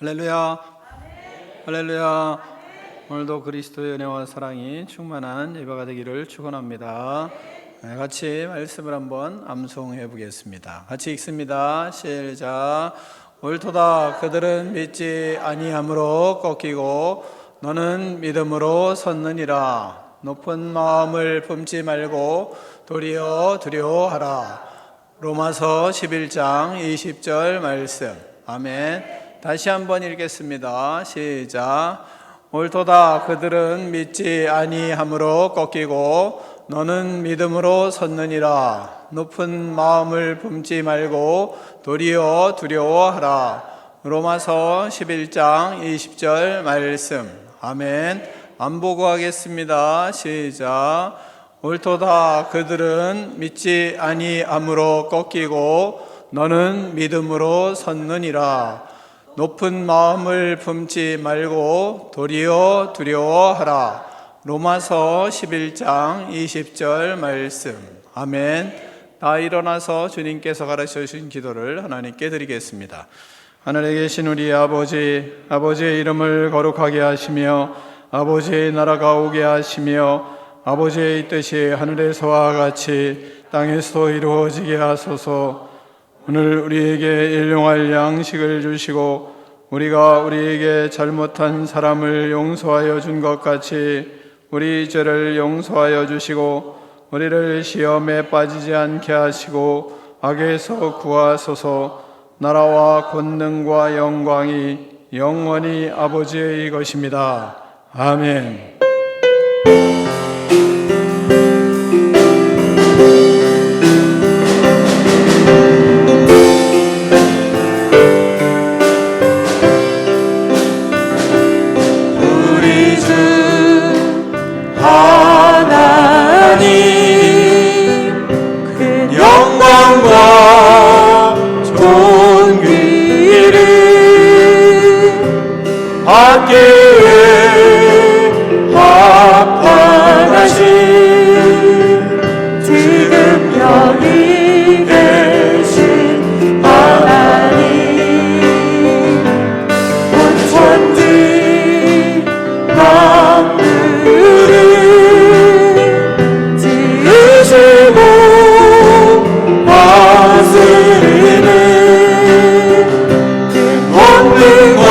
할렐루야. 할렐루야. 오늘도 그리스도의 은혜와 사랑이 충만한 예배가 되기를 축원합니다. 같이 말씀을 한번 암송해 보겠습니다. 같이 읽습니다. 시작. 옳도다 그들은 믿지 아니함으로 꺾이고 너는 믿음으로 섰느니라. 높은 마음을 품지 말고 도리어 두려워하라. 로마서 11장 20절 말씀. 아멘. 다시 한번 읽겠습니다. 시작. 옳도다 그들은 믿지 아니함으로 꺾이고 너는 믿음으로 섰느니라. 높은 마음을 품지 말고 도리어 두려워하라. 로마서 11장 20절 말씀. 아멘. 안 보고 하겠습니다. 시작. 옳도다 그들은 믿지 아니함으로 꺾이고 너는 믿음으로 섰느니라. 높은 마음을 품지 말고 도리어 두려워하라. 로마서 11장 20절 말씀. 아멘. 다 일어나서 주님께서 가르쳐 주신 기도를 하나님께 드리겠습니다. 하늘에 계신 우리 아버지, 아버지의 이름을 거룩하게 하시며 아버지의 나라가 오게 하시며 아버지의 뜻이 하늘에서와 같이 땅에서도 이루어지게 하소서. 오늘 우리에게 일용할 양식을 주시고 우리가 우리에게 잘못한 사람을 용서하여 준 것 같이 우리 죄를 용서하여 주시고 우리를 시험에 빠지지 않게 하시고 악에서 구하소서. 나라와 권능과 영광이 영원히 아버지의 것입니다. 아멘. 영광과 존귀를 받기에 합당하신 지금 여기 계신 하나님, 온 천지 만물을 지으시고 다스리는 그 권능과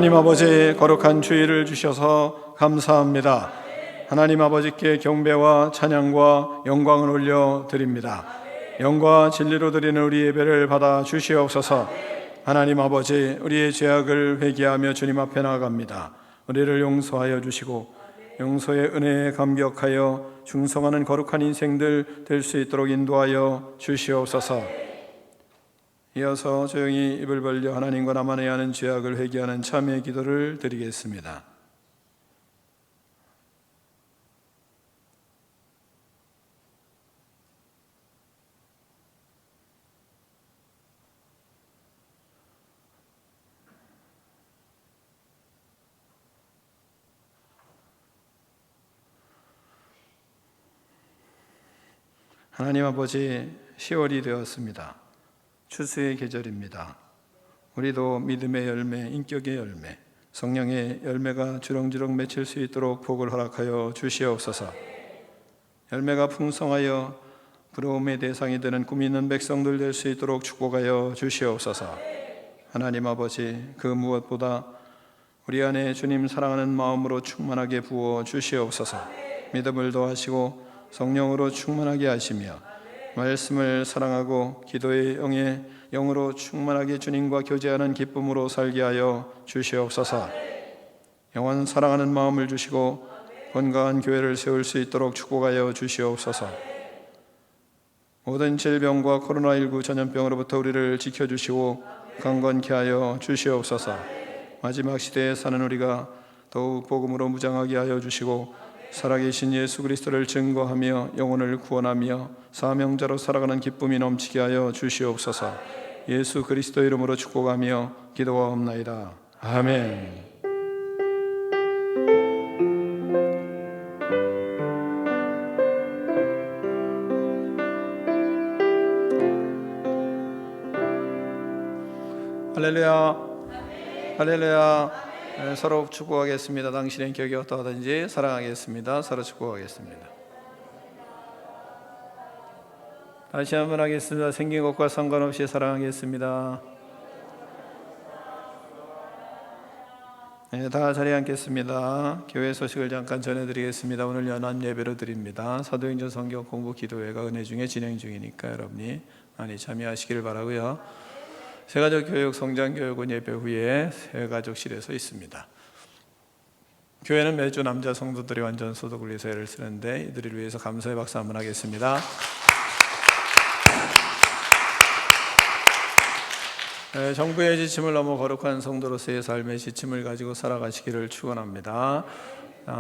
하나님 아버지 거룩한 주일을 주셔서 감사합니다. 하나님 아버지께 경배와 찬양과 영광을 올려드립니다. 영과 진리로 드리는 우리 예배를 받아 주시옵소서. 하나님 아버지, 우리의 죄악을 회개하며 주님 앞에 나아갑니다. 우리를 용서하여 주시고 용서의 은혜에 감격하여 충성하는 거룩한 인생들 될 수 있도록 인도하여 주시옵소서. 이어서 조용히 입을 벌려 하나님과 나만에 하는 죄악을 회개하는 참회의 기도를 드리겠습니다. 하나님 아버지, 10월이 되었습니다. 추수의 계절입니다. 우리도 믿음의 열매, 인격의 열매, 성령의 열매가 주렁주렁 맺힐 수 있도록 복을 허락하여 주시옵소서. 열매가 풍성하여 부러움의 대상이 되는 꿈 있는 백성들 될 수 있도록 축복하여 주시옵소서. 하나님 아버지, 그 무엇보다 우리 안에 주님 사랑하는 마음으로 충만하게 부어 주시옵소서. 믿음을 더하시고 성령으로 충만하게 하시며 말씀을 사랑하고 기도의 영으로 충만하게 주님과 교제하는 기쁨으로 살게 하여 주시옵소서. 영원 사랑하는 마음을 주시고 건강한 교회를 세울 수 있도록 축복하여 주시옵소서. 모든 질병과 코로나19 전염병으로부터 우리를 지켜주시고 강건케 하여 주시옵소서. 마지막 시대에 사는 우리가 더욱 복음으로 무장하게 하여 주시고 살아계신 예수 그리스도를 증거하며 영혼을 구원하며 사명자로 살아가는 기쁨이 넘치게 하여 주시옵소서. 예수 그리스도 이름으로 축복하며 기도하옵나이다. 아멘. 할렐루야. 할렐루야. 서로 축복하겠습니다. 당신의 격이 어떠하든지 사랑하겠습니다. 서로 축복하겠습니다. 다시 한번 하겠습니다. 생긴 것과 상관없이 사랑하겠습니다. 다 자리에 앉겠습니다. 교회 소식을 잠깐 전해드리겠습니다. 오늘 연합 예배로 드립니다. 사도행전 성경 공부 기도회가 은혜 중에 진행 중이니까 여러분이 많이 참여하시기를 바라고요. 새가족 교육 성장교육은 예배 후에 새가족실에서 있습니다. 교회는 매주 남자 성도들이 완전 소독을 위해서 애를 쓰는데 이들을 위해서 감사의 박수 한번 하겠습니다. 정부의 지침을 넘어 거룩한 성도로서의 삶의 지침을 가지고 살아가시기를 축원합니다.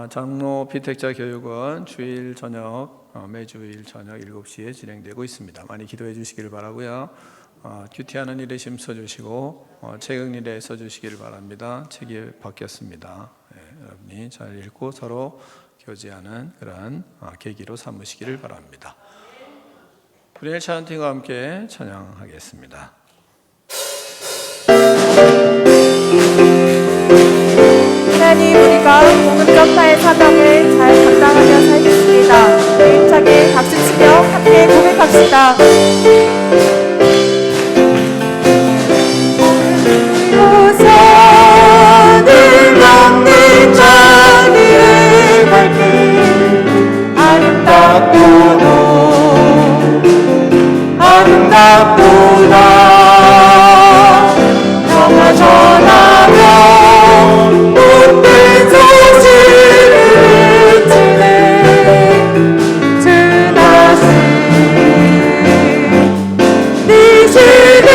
장로 피택자 교육은 주일 저녁 매주일 저녁 7시에 진행되고 있습니다. 많이 기도해 주시기를 바라고요. 큐티하는 일에 힘써주시고 책읽는 일에 써주시기를 바랍니다. 책이 바뀌었습니다. 여러분이 잘 읽고 서로 교제하는 그런 계기로 삼으시기를 바랍니다. 우리 찬양팀과 함께 찬양하겠습니다. 하나님, 우리가 복음 전파의 사명을 잘 감당하며 살겠습니다. 힘차게 박수치며 함께 고백합시다. 산을 넘는 자리에 밝힌 아름답구나 영화 전하며 웃는 소식을 외치네 주나신 네 시대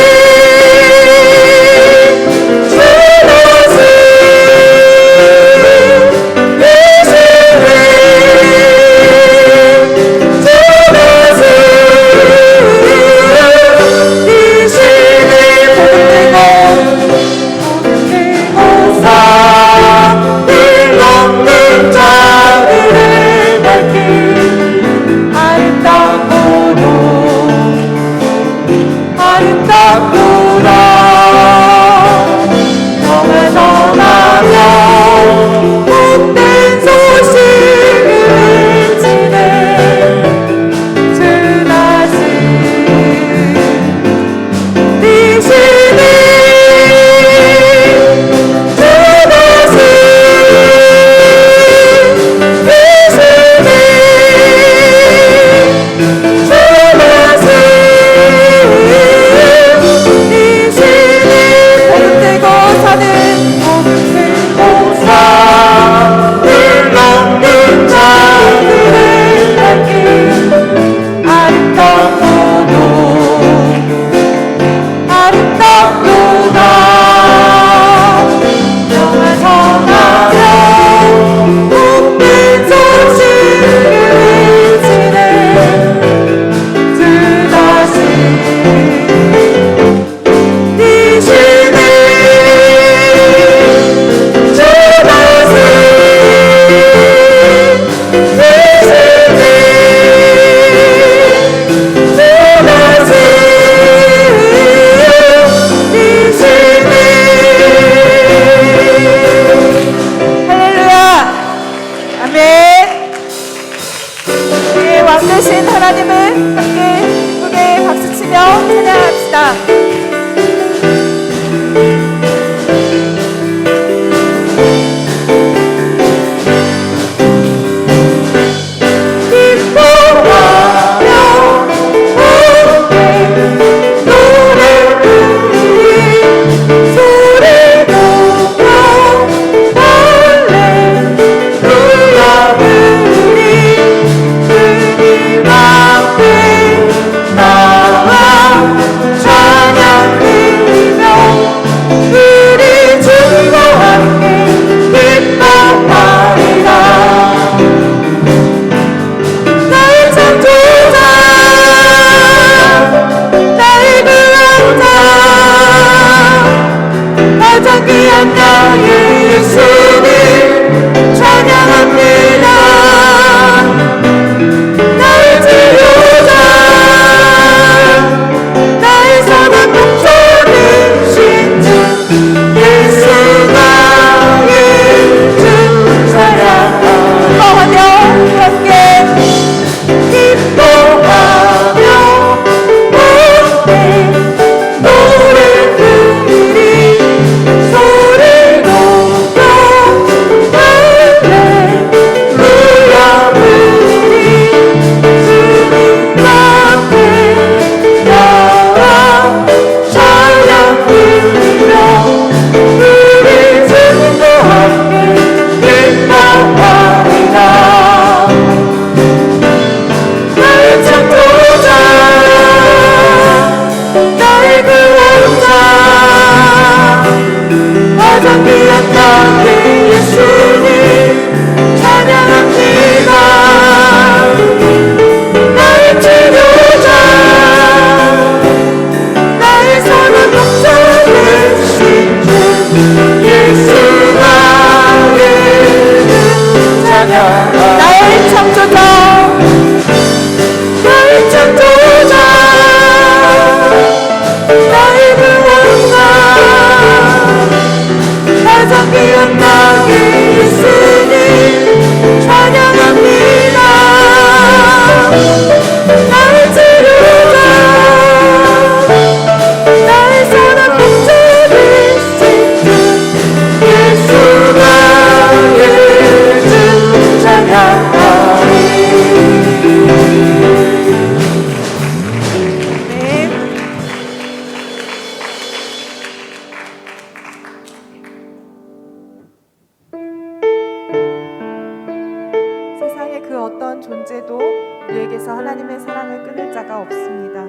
없습니다.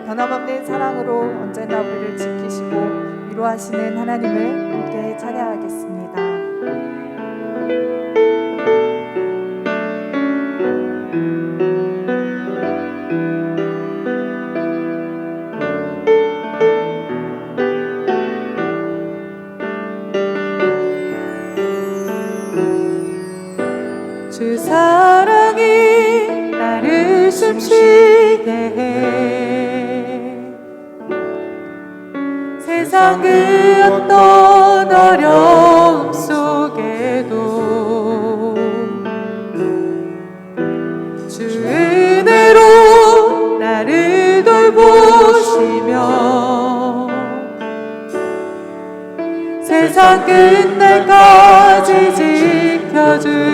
변함없는 사랑으로 언제나 우리를 지키시고 위로하시는 하나님을 함께 찬양하겠습니다. 주 사랑이 나를 숨쉬게 해 세상 그 어떤 어려움 속에도 주 은혜로 나를 돌보시며 세상 끝날까지 지켜주시네.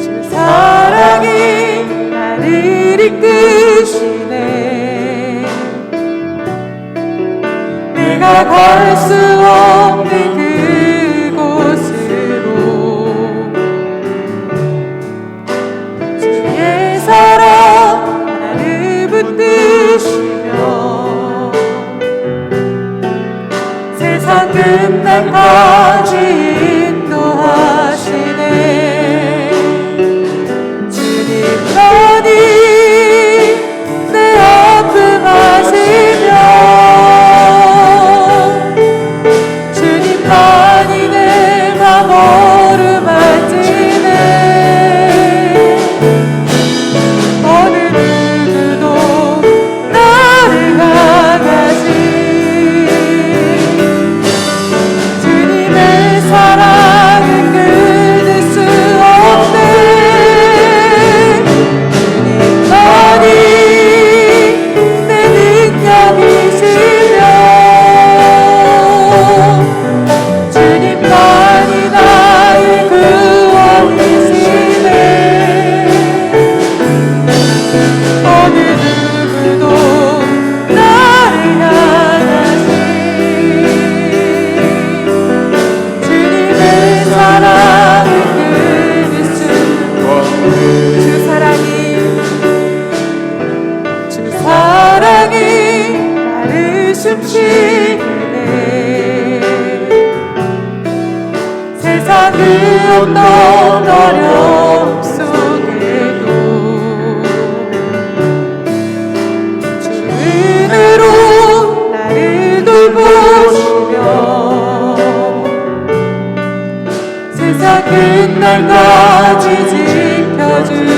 주 사랑이 나를 이끄시네. 내가 갈 수 없는 그곳으로 주의 사랑 나를 붙드시며 세상 끝날까지 인도하시네. 주님만이 내 아픔 아시며 주님만이 내 맘 어루만지네. 어느 누구도 나를 향하지 사랑을 끊을 수 없네. 주님만이 내 능력이시며 주님만이 나의 구원이시네. 어느 누구도 나를 향하시 사랑을 끊을 수 주 사랑이 나를 숨쉬게 해 세상 그 어떤 어려움 속에도 주 은혜로 나를 돌보시며 세상 끝날까지 지켜주시네.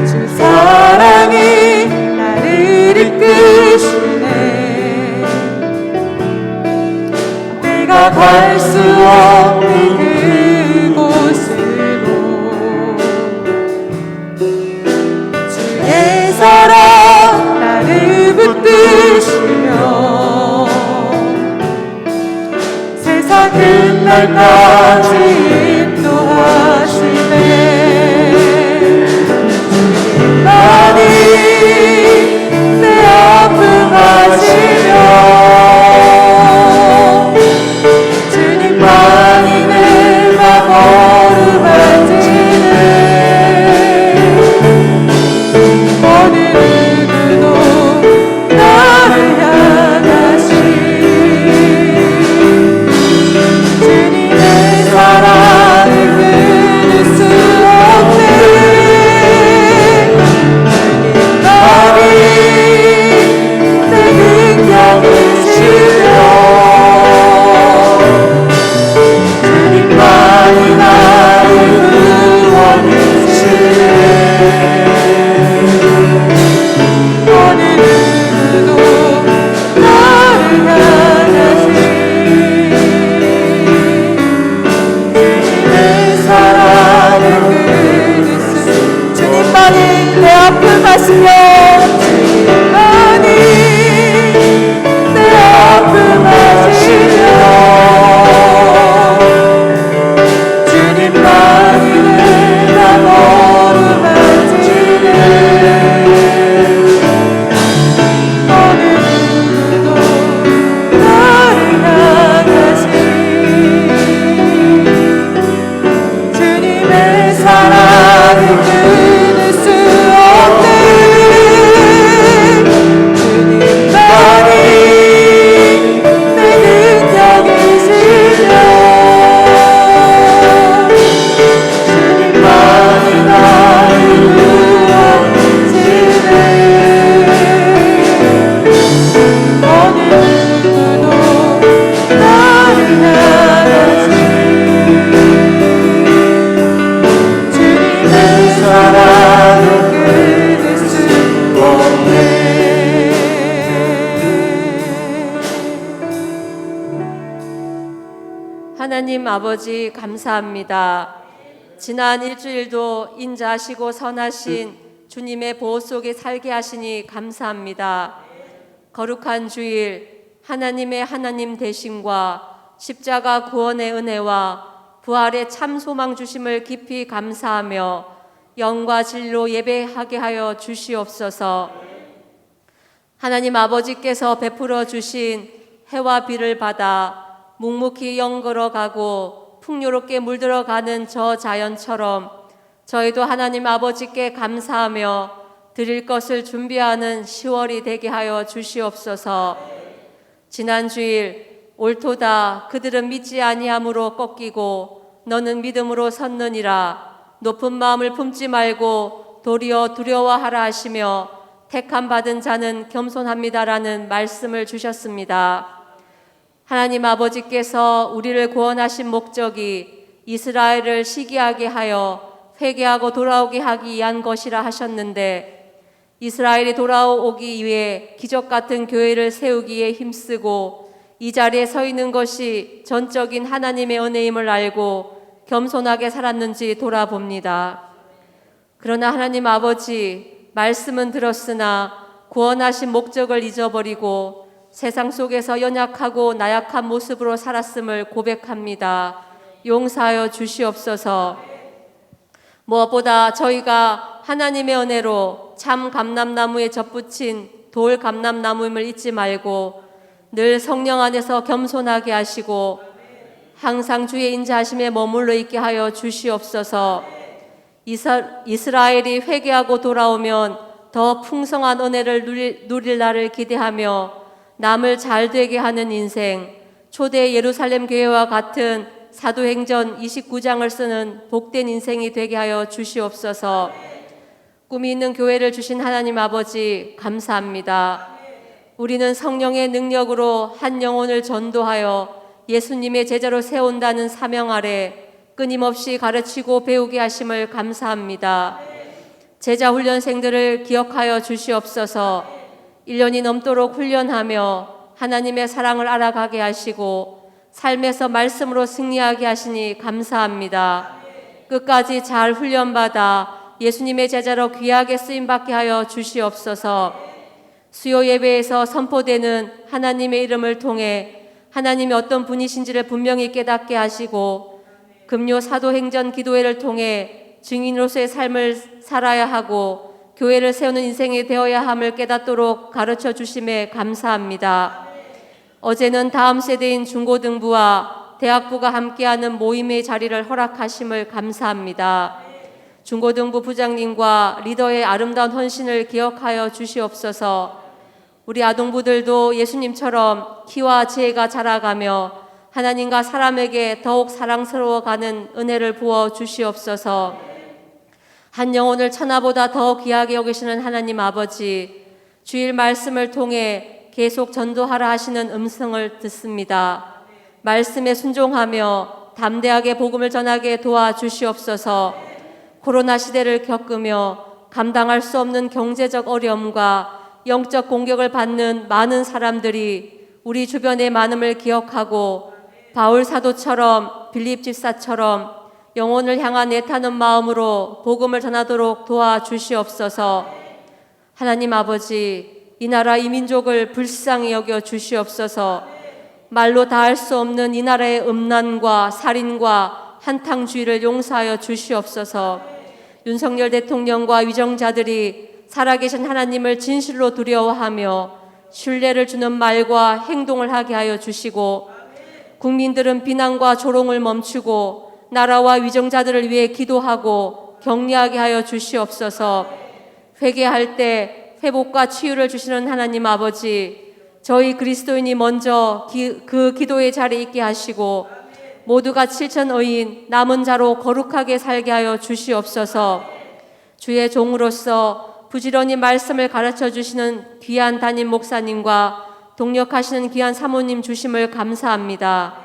주 사랑이 나를 이끄시네. 내가 갈 수 없는 그곳으로 주의 사랑 나를 붙드시며 끝날까지 인도하시네. 주님만이 내 아픔 아시며 주님만이 내 맘 어루만지네. 어느 누구도 나를 향하시 사랑을 끊을 수 없네. 주님만이 내 능력이시며 주님만이 나의 구원이시네. 어느 누구도 나를 향하시 사랑을 끊을 수 주님만이 내 아픔 아시며 주님만이 내 아픔 아시며 주님만이 내 맘 어루만지네. 어느 누구도 나를 향하시 아버지 감사합니다. 지난 일주일도 인자하시고 선하신 주님의 보호 속에 살게 하시니 감사합니다. 거룩한 주일 하나님의 하나님 되심과 십자가 구원의 은혜와 부활의 참 소망 주심을 깊이 감사하며 영과 진리로 예배하게 하여 주시옵소서. 하나님 아버지께서 베풀어 주신 해와 비를 받아 묵묵히 영걸어가고 풍요롭게 물들어가는 저 자연처럼 저희도 하나님 아버지께 감사하며 드릴 것을 준비하는 10월이 되게 하여 주시옵소서. 지난 주일 옳도다 그들은 믿지 아니함으로 꺾이고 너는 믿음으로 섰느니라. 높은 마음을 품지 말고 도리어 두려워하라 하시며 택함 받은 자는 겸손합니다라는 말씀을 주셨습니다. 하나님 아버지께서 우리를 구원하신 목적이 이스라엘을 시기하게 하여 회개하고 돌아오게 하기 위한 것이라 하셨는데 이스라엘이 돌아오기 위해 기적 같은 교회를 세우기에 힘쓰고 이 자리에 서 있는 것이 전적인 하나님의 은혜임을 알고 겸손하게 살았는지 돌아봅니다. 그러나 하나님 아버지 말씀은 들었으나 구원하신 목적을 잊어버리고 세상 속에서 연약하고 나약한 모습으로 살았음을 고백합니다. 용서하여 주시옵소서. 무엇보다 저희가 하나님의 은혜로 참 감람나무에 덧붙인 돌 감람나무임을 잊지 말고 늘 성령 안에서 겸손하게 하시고 항상 주의 인자하심에 머물러 있게 하여 주시옵소서. 이스라엘이 회개하고 돌아오면 더 풍성한 은혜를 누릴 날을 기대하며 남을 잘 되게 하는 인생, 초대 예루살렘 교회와 같은 사도행전 29장을 쓰는 복된 인생이 되게 하여 주시옵소서. 꿈이 있는 교회를 주신 하나님 아버지 감사합니다. 우리는 성령의 능력으로 한 영혼을 전도하여 예수님의 제자로 세운다는 사명 아래 끊임없이 가르치고 배우게 하심을 감사합니다. 제자 훈련생들을 기억하여 주시옵소서. 1년이 넘도록 훈련하며 하나님의 사랑을 알아가게 하시고 삶에서 말씀으로 승리하게 하시니 감사합니다. 끝까지 잘 훈련받아 예수님의 제자로 귀하게 쓰임받게 하여 주시옵소서. 수요 예배에서 선포되는 하나님의 이름을 통해 하나님이 어떤 분이신지를 분명히 깨닫게 하시고 금요 사도행전 기도회를 통해 증인으로서의 삶을 살아야 하고 교회를 세우는 인생이 되어야 함을 깨닫도록 가르쳐 주심에 감사합니다. 어제는 다음 세대인 중고등부와 대학부가 함께하는 모임의 자리를 허락하심을 감사합니다. 중고등부 부장님과 리더의 아름다운 헌신을 기억하여 주시옵소서. 우리 아동부들도 예수님처럼 키와 지혜가 자라가며 하나님과 사람에게 더욱 사랑스러워가는 은혜를 부어 주시옵소서. 한 영혼을 천하보다 더 귀하게 여기시는 하나님 아버지, 주일 말씀을 통해 계속 전도하라 하시는 음성을 듣습니다. 말씀에 순종하며 담대하게 복음을 전하게 도와주시옵소서. 코로나 시대를 겪으며 감당할 수 없는 경제적 어려움과 영적 공격을 받는 많은 사람들이 우리 주변에 많음을 기억하고 바울 사도처럼 빌립 집사처럼 영혼을 향한 애타는 마음으로 복음을 전하도록 도와주시옵소서. 하나님 아버지, 이 나라 이 민족을 불쌍히 여겨 주시옵소서. 말로 다할 수 없는 이 나라의 음란과 살인과 한탕주의를 용서하여 주시옵소서. 윤석열 대통령과 위정자들이 살아계신 하나님을 진실로 두려워하며 신뢰를 주는 말과 행동을 하게 하여 주시고 국민들은 비난과 조롱을 멈추고 나라와 위정자들을 위해 기도하고 격려하게 하여 주시옵소서. 회개할 때 회복과 치유를 주시는 하나님 아버지, 저희 그리스도인이 먼저 그 기도의 자리에 있게 하시고 모두가 칠천의인 남은 자로 거룩하게 살게 하여 주시옵소서. 주의 종으로서 부지런히 말씀을 가르쳐 주시는 귀한 담임 목사님과 동력하시는 귀한 사모님 주심을 감사합니다.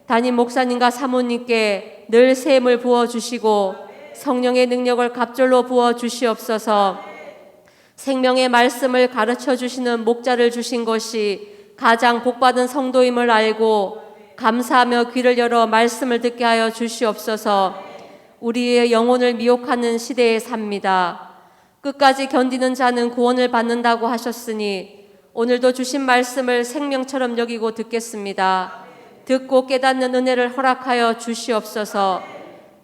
담임 목사님과 사모님께 늘 샘을 부어주시고 성령의 능력을 갑절로 부어주시옵소서. 생명의 말씀을 가르쳐 주시는 목자를 주신 것이 가장 복받은 성도임을 알고 감사하며 귀를 열어 말씀을 듣게 하여 주시옵소서. 우리의 영혼을 미혹하는 시대에 삽니다. 끝까지 견디는 자는 구원을 받는다고 하셨으니 오늘도 주신 말씀을 생명처럼 여기고 듣겠습니다. 듣고 깨닫는 은혜를 허락하여 주시옵소서.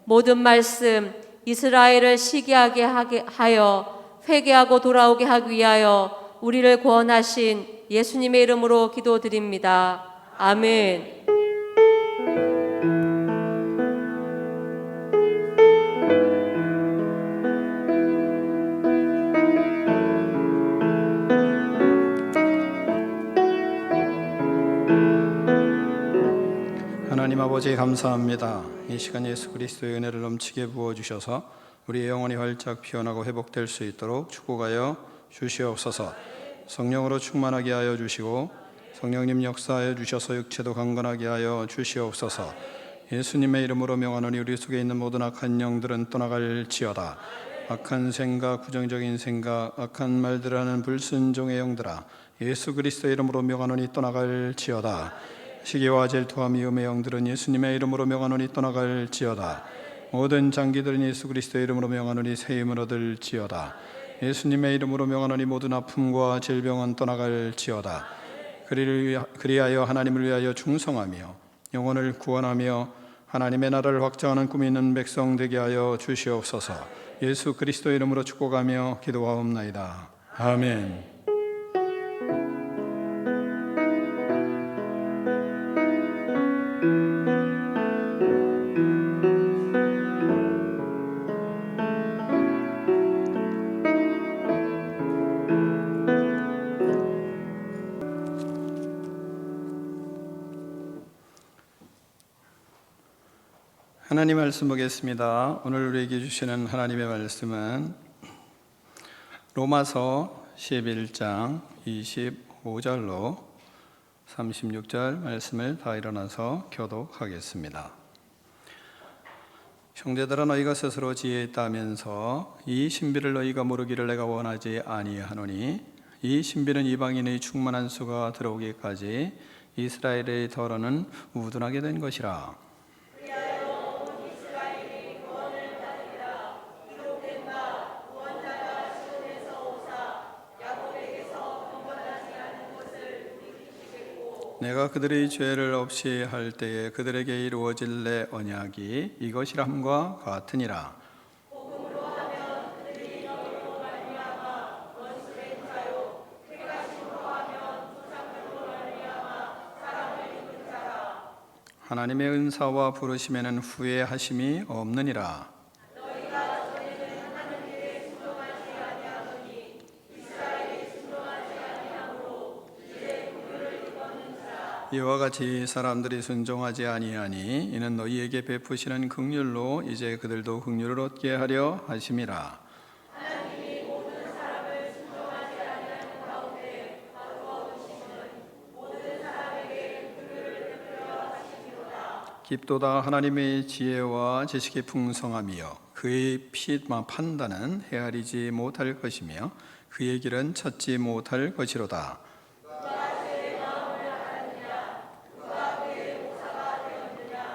모든 말씀 이스라엘을 시기하게 하여 회개하고 돌아오게 하기 위하여 우리를 구원하신 예수님의 이름으로 기도드립니다. 아멘. 하나님 아버지 감사합니다. 이 시간 예수 그리스도의 은혜를 넘치게 부어주셔서 우리의 영혼이 활짝 피어나고 회복될 수 있도록 축복하여 주시옵소서. 성령으로 충만하게 하여 주시고 성령님 역사하여 주셔서 육체도 강건하게 하여 주시옵소서. 예수님의 이름으로 명하노니 우리 속에 있는 모든 악한 영들은 떠나갈지어다. 악한 생각, 부정적인 생각, 악한 말들 하는 불순종의 영들아, 예수 그리스도의 이름으로 명하노니 떠나갈지어다. 시기와 질투와 미움의 영들은 예수님의 이름으로 명하노니 떠나갈지어다. 모든 장기들은 예수 그리스도의 이름으로 명하노니 새 힘을 얻을지어다. 예수님의 이름으로 명하노니 모든 아픔과 질병은 떠나갈지어다. 그리하여 하나님을 위하여 충성하며 영혼을 구원하며 하나님의 나라를 확장하는 꿈이 있는 백성 되게 하여 주시옵소서. 예수 그리스도의 이름으로 축복하며 기도하옵나이다. 아멘. 하나님 말씀 보겠습니다. 오늘 우리에게 주시는 하나님의 말씀은 로마서 11장 25절로 36절 말씀을 다 일어나서 교독하겠습니다. 형제들아, 너희가 스스로 지혜 있다면서 이 신비를 너희가 모르기를 내가 원하지 아니하노니 이 신비는 이방인의 충만한 수가 들어오기까지 이스라엘의 더러는 우둔하게 된 것이라. 내가 그들의 죄를 없이 할 때에 그들에게 이루어질 내 언약이 이것이람과 같으니라. 하나님의 은사와 부르심에는 후회하심이 없느니라. 이와 같이 사람들이 순종하지 아니하니 이는 너희에게 베푸시는 긍휼로 이제 그들도 긍휼을 얻게 하려 하심이라. 하나님이 모든 사람을 순종하지 아니하는 가운데 거두어 주심은 모든 사람에게 긍휼을 베풀려 하심이로다. 깊도다 하나님의 지혜와 지식이 풍성하며 그의 판단은 헤아리지 못할 것이며 그의 길은 찾지 못할 것이로다.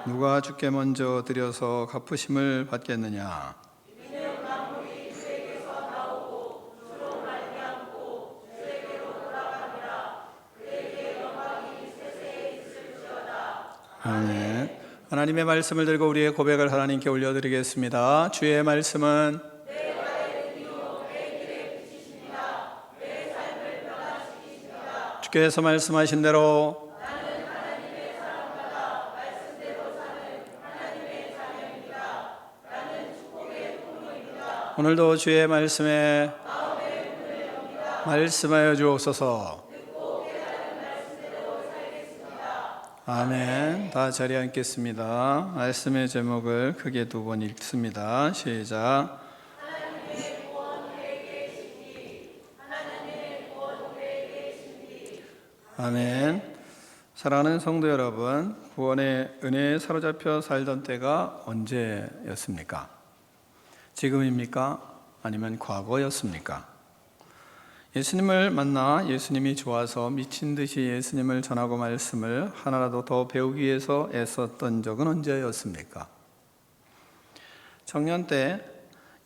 누가 주께 먼저 드려서 갚으심을 받겠느냐? 이는 만물이 주에게서 나오고 주로 말미암고 주에게로 돌아가니라. 그에게 영광이 세세에 있을지어다. 아멘. 하나님의 말씀을 들고 우리의 고백을 하나님께 올려드리겠습니다. 주의 말씀은 내 발의 등이요 내 길의 빛이십니다. 내 삶을 변화시키십니다. 주께서 말씀하신 대로 오늘도 주의 말씀에 말씀하여 주옵소서. 아멘. 다 자리에 앉겠습니다. 말씀의 제목을 크게 두 번 읽습니다. 시작. 아멘. 사랑하는 성도 여러분, 구원의 은혜에 사로잡혀 살던 때가 언제였습니까? 지금입니까? 아니면 과거였습니까? 예수님을 만나 예수님이 좋아서 미친 듯이 예수님을 전하고 말씀을 하나라도 더 배우기 위해서 애썼던 적은 언제였습니까? 청년 때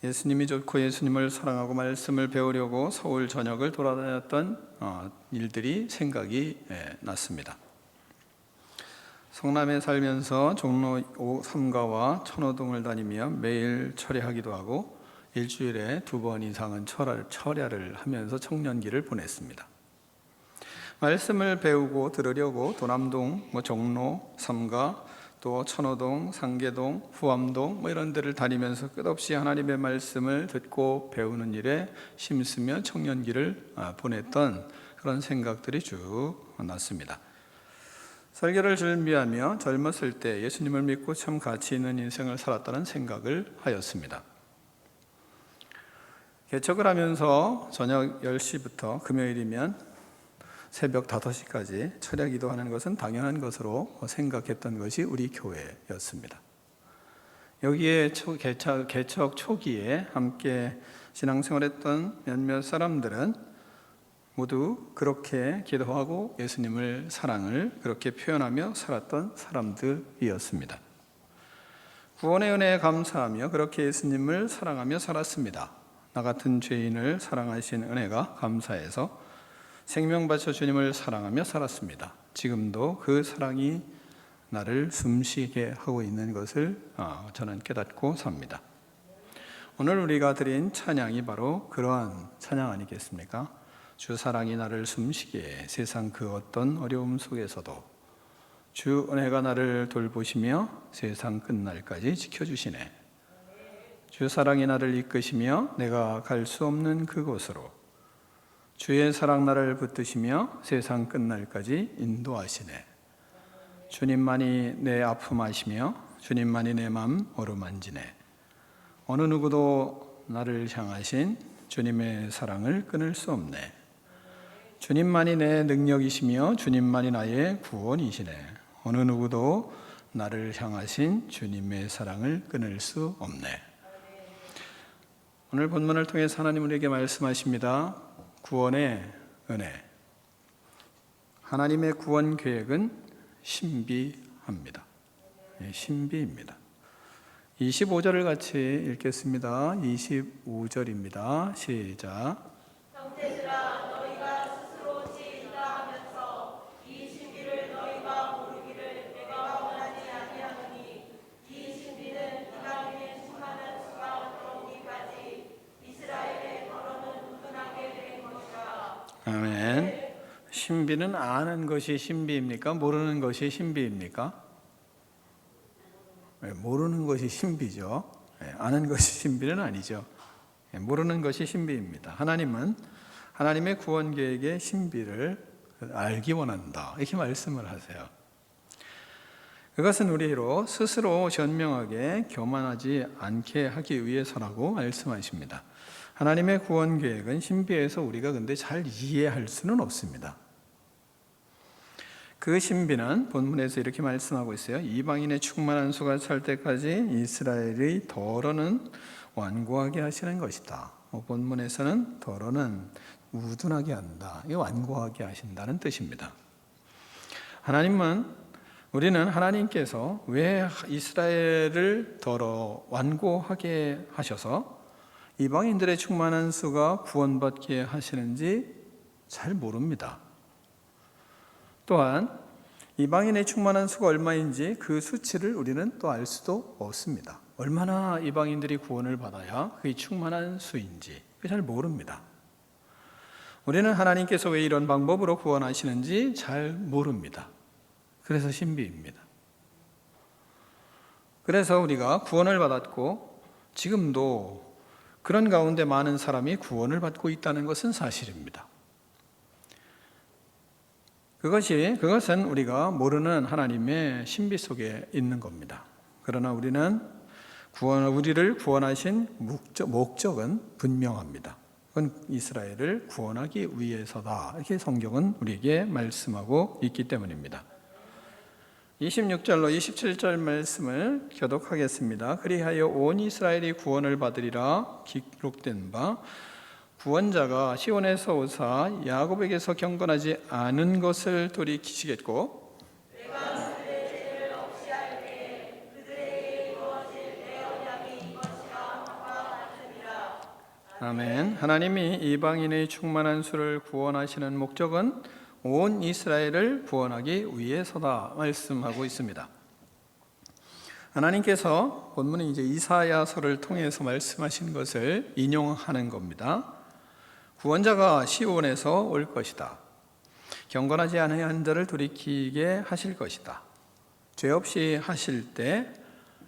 예수님이 좋고 예수님을 사랑하고 말씀을 배우려고 서울 전역을 돌아다녔던 일들이 생각이 났습니다. 성남에 살면서 종로 3가와 천호동을 다니며 매일 철야하기도 하고 일주일에 2번 이상은 철야를 하면서 청년기를 보냈습니다. 말씀을 배우고 들으려고 도남동, 종로 3가, 또 천호동, 상계동, 후암동 이런 데를 다니면서 끝없이 하나님의 말씀을 듣고 배우는 일에 힘쓰며 청년기를 보냈던 그런 생각들이 쭉 났습니다. 설교를 준비하며 젊었을 때 예수님을 믿고 참 가치 있는 인생을 살았다는 생각을 하였습니다. 개척을 하면서 저녁 10시부터 금요일이면 새벽 5시까지 철야 기도하는 것은 당연한 것으로 생각했던 것이 우리 교회였습니다. 여기에 개척 초기에 함께 신앙생활했던 몇몇 사람들은 모두 그렇게 기도하고 예수님을 사랑을 그렇게 표현하며 살았던 사람들이었습니다. 구원의 은혜에 감사하며 그렇게 예수님을 사랑하며 살았습니다. 나 같은 죄인을 사랑하신 은혜가 감사해서 생명 바쳐 주님을 사랑하며 살았습니다. 지금도 그 사랑이 나를 숨쉬게 하고 있는 것을 저는 깨닫고 삽니다. 오늘 우리가 드린 찬양이 바로 그러한 찬양 아니겠습니까? 주 사랑이 나를 숨쉬게 해 세상 그 어떤 어려움 속에서도 주 은혜가 나를 돌보시며 세상 끝날까지 지켜주시네. 주 사랑이 나를 이끄시며 내가 갈 수 없는 그곳으로 주의 사랑 나를 붙드시며 세상 끝날까지 인도하시네. 주님만이 내 아픔 아시며 주님만이 내 맘 어루만지네. 어느 누구도 나를 향하신 주님의 사랑을 끊을 수 없네. 주님만이 내 능력이시며 주님만이 나의 구원이시네. 어느 누구도 나를 향하신 주님의 사랑을 끊을 수 없네. 오늘 본문을 통해서 하나님 우리에게 말씀하십니다. 구원의 은혜. 하나님의 구원 계획은 신비합니다. 신비입니다. 25절을 같이 읽겠습니다. 25절입니다. 시작. 형제들아 너희가 스스로 지은다 하면서 이 신비를 너희가 모르기를 내가 원하지 아니하노니 이 신비는 이방인의 수많은 수가 들어오기까지 이스라엘의 더러는 무둔하게 된 것이라. 아멘. 신비는 아는 것이 신비입니까? 모르는 것이 신비입니까? 모르는 것이 신비죠. 아는 것이 신비는 아니죠. 모르는 것이 신비입니다. 하나님은 하나님의 구원 계획의 신비를 알기 원한다. 이렇게 말씀을 하세요. 그것은 우리로 스스로 현명하게 교만하지 않게 하기 위해서라고 말씀하십니다. 하나님의 구원 계획은 신비해서 우리가 근데 잘 이해할 수는 없습니다. 그 신비는 본문에서 이렇게 말씀하고 있어요. 이방인의 충만한 수가 찰 때까지 이스라엘의 더러는 완고하게 하시는 것이다. 본문에서는 더러는 우둔하게 한다. 이 완고하게 하신다는 뜻입니다. 우리는 하나님께서 왜 이스라엘을 더러 완고하게 하셔서 이방인들의 충만한 수가 구원받게 하시는지 잘 모릅니다. 또한 이방인의 충만한 수가 얼마인지 그 수치를 우리는 또 알 수도 없습니다. 얼마나 이방인들이 구원을 받아야 그게 충만한 수인지 잘 모릅니다. 우리는 하나님께서 왜 이런 방법으로 구원하시는지 잘 모릅니다. 그래서 신비입니다. 그래서 우리가 구원을 받았고 지금도 그런 가운데 많은 사람이 구원을 받고 있다는 것은 사실입니다. 그것은 우리가 모르는 하나님의 신비 속에 있는 겁니다. 그러나 우리를 구원하신 목적은 분명합니다. 그건 이스라엘을 구원하기 위해서다. 이렇게 성경은 우리에게 말씀하고 있기 때문입니다. 26절로 27절 말씀을 교독하겠습니다. 그리하여 온 이스라엘이 구원을 받으리라 기록된 바 구원자가 시온에서 오사 야곱에게서 경건하지 않은 것을 돌이키시겠고 아멘. 하나님이 이방인의 충만한 수를 구원하시는 목적은 온 이스라엘을 구원하기 위해서다 말씀하고 있습니다. 하나님께서 본문은 이제 이사야서를 통해서 말씀하신 것을 인용하는 겁니다. 구원자가 시온에서 올 것이다. 경건하지 않은 자를 돌이키게 하실 것이다. 죄 없이 하실 때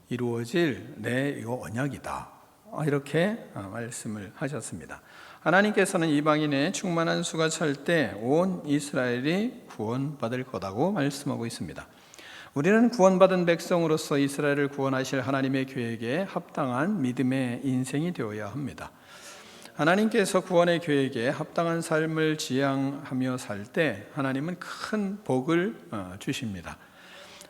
이루어질 내 언약이다. 이렇게 말씀을 하셨습니다. 하나님께서는 이방인의 충만한 수가 찰 때 온 이스라엘이 구원받을 거라고 말씀하고 있습니다. 우리는 구원받은 백성으로서 이스라엘을 구원하실 하나님의 계획에 합당한 믿음의 인생이 되어야 합니다. 하나님께서 구원의 계획에 합당한 삶을 지향하며 살 때 하나님은 큰 복을 주십니다.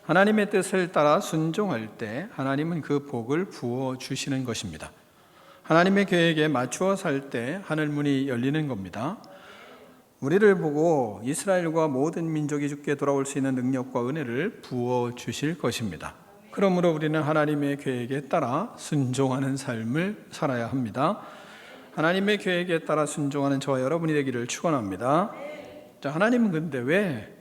하나님의 뜻을 따라 순종할 때 하나님은 그 복을 부어 주시는 것입니다. 하나님의 계획에 맞추어 살 때 하늘문이 열리는 겁니다. 우리를 보고 이스라엘과 모든 민족이 주께 돌아올 수 있는 능력과 은혜를 부어 주실 것입니다. 그러므로 우리는 하나님의 계획에 따라 순종하는 삶을 살아야 합니다. 하나님의 계획에 따라 순종하는 저와 여러분이 되기를 축원합니다. 자, 하나님은 근데 왜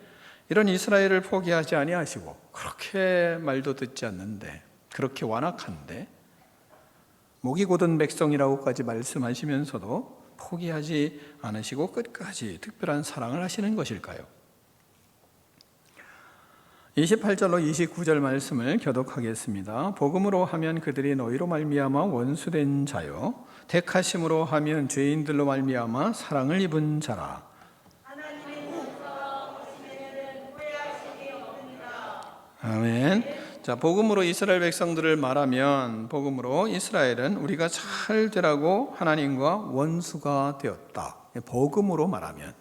이런 이스라엘을 포기하지 아니하시고 그렇게 말도 듣지 않는데 그렇게 완악한데 목이 곧은 백성이라고까지 말씀하시면서도 포기하지 않으시고 끝까지 특별한 사랑을 하시는 것일까요? 28절로 29절 말씀을 교독하겠습니다. 복음으로 하면 그들이 너희로 말미암아 원수된 자요 택하심으로 하면 죄인들로 말미암아 사랑을 입은 자라. 아멘. 자, 복음으로 이스라엘 백성들을 말하면 복음으로 이스라엘은 우리가 잘 되라고 하나님과 원수가 되었다. 복음으로 말하면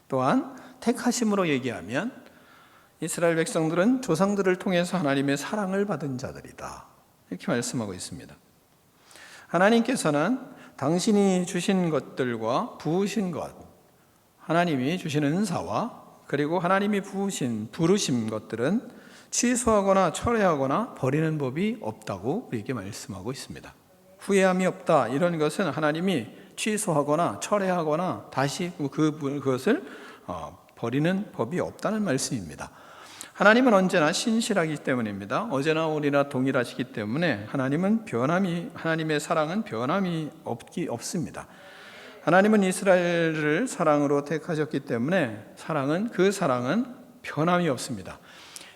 또한 택하심으로 얘기하면 이스라엘 백성들은 조상들을 통해서 하나님의 사랑을 받은 자들이다. 이렇게 말씀하고 있습니다. 하나님께서는 당신이 주신 것들과 부으신 것, 하나님이 주시는 은사와 그리고 하나님이 부르신 것들은 취소하거나 철회하거나 버리는 법이 없다고 우리에게 말씀하고 있습니다. 후회함이 없다. 이런 것은 하나님이 취소하거나 철회하거나 다시 그것을 버리는 법이 없다는 말씀입니다. 하나님은 언제나 신실하기 때문입니다. 어제나 오늘이나 동일하시기 때문에 하나님의 사랑은 변함이 없습니다. 하나님은 이스라엘을 사랑으로 택하셨기 때문에 그 사랑은 변함이 없습니다.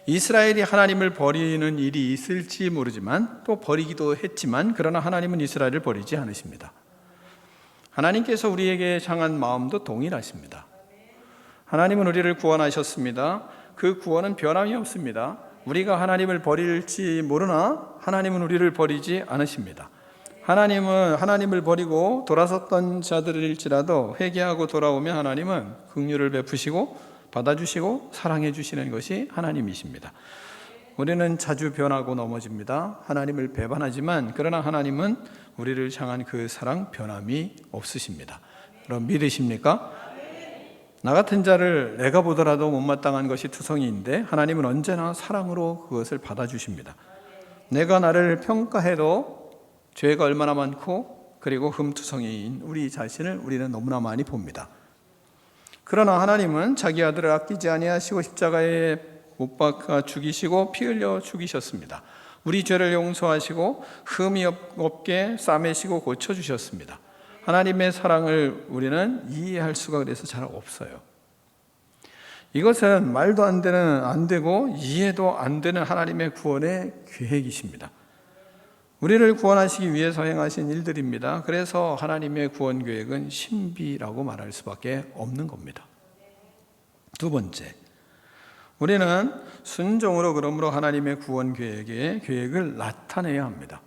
이스라엘이 하나님을 버리는 일이 있을지 모르지만 또 버리기도 했지만 그러나 하나님은 이스라엘을 버리지 않으십니다. 하나님께서 우리에게 향한 마음도 동일하십니다. 하나님은 우리를 구원하셨습니다. 그 구원은 변함이 없습니다. 우리가 하나님을 버릴지 모르나 하나님은 우리를 버리지 않으십니다. 하나님을 버리고 돌아섰던 자들일지라도 회개하고 돌아오면 하나님은 긍휼을 베푸시고 받아주시고 사랑해 주시는 것이 하나님이십니다. 우리는 자주 변하고 넘어집니다. 하나님을 배반하지만 그러나 하나님은 우리를 향한 그 사랑 변함이 없으십니다. 그럼 믿으십니까? 나 같은 자를 내가 보더라도 못마땅한 것이 투성이인데 하나님은 언제나 사랑으로 그것을 받아주십니다. 내가 나를 평가해도 죄가 얼마나 많고 그리고 흠투성이인 우리 자신을 우리는 너무나 많이 봅니다. 그러나 하나님은 자기 아들을 아끼지 아니하시고 십자가에 못 박아 죽이시고 피 흘려 죽이셨습니다. 우리 죄를 용서하시고 흠이 없게 싸매시고 고쳐주셨습니다. 하나님의 사랑을 우리는 이해할 수가 그래서 잘 없어요. 이것은 말도 안 되고 이해도 안 되는 하나님의 구원의 계획이십니다. 우리를 구원하시기 위해서 행하신 일들입니다. 그래서 하나님의 구원 계획은 신비라고 말할 수밖에 없는 겁니다. 두 번째, 우리는 순종으로 그러므로 하나님의 구원 계획을 나타내야 합니다.